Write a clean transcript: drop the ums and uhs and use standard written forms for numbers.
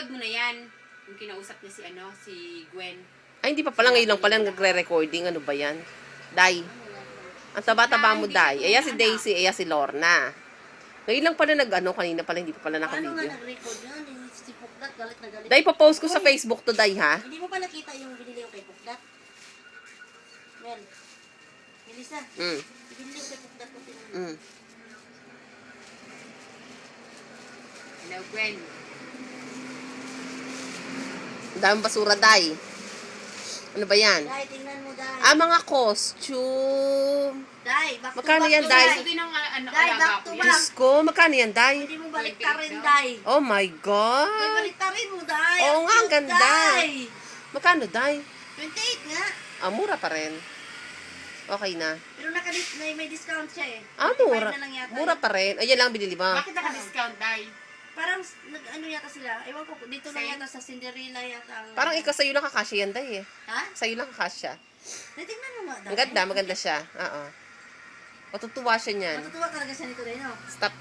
Pinanood mo na yan. Yung kinausap niya si Gwen. Ay, hindi pa pala. Ngayon lang pala nagre-recording. Ano ba yan? Day. Ang taba-taba mo, Day. Ayan si Daisy, ayan si Lorna. Ngayon lang pala kanina pala, hindi pa pala Ano nga naka-video. nag-record yun? Si Pukdat, galit na galit. Day, pa-post ko sa Facebook to, Day, ha? Hindi mo pa nakita yung binili yung kay Pukdat? Mel, Melissa, binili yung kay Pukdat ko tinanong. Hello, Gwen. Ang daming basura, Day. Ano ba yan? Dai, tingnan mo, Dai. Mga costume. Dai, back to Magkano back yan, to Dai? Gusto din ng Dai, alaga back ko to yan. back. Diyos ko, magkano yan, Day? Hindi mo baliktarin, Dai. Oh my Dai, God. baliktarin mo, Dai. Oo nga, ang cute, ganda. Dai. Magkano, Day? 28 nga. Mura pa rin. Okay na. Pero may discount siya eh. Mura. 25 na lang yata Mura yun. pa rin. Ayan lang binili mo. Bakit naka-discount, Day? Parang nag-ano yata sila. Ewan ko, dito lang Same? yata sa Cinderella yata. Parang ikaw sa'yo lang kakasya yan, Day, eh. Ha? Sa'yo lang kakasya. Tingnan mo nga, Dai. Ang ganda, maganda siya. Oo. Matutuwa siya niyan. Matutuwa talaga siya nito rin, no? Stop.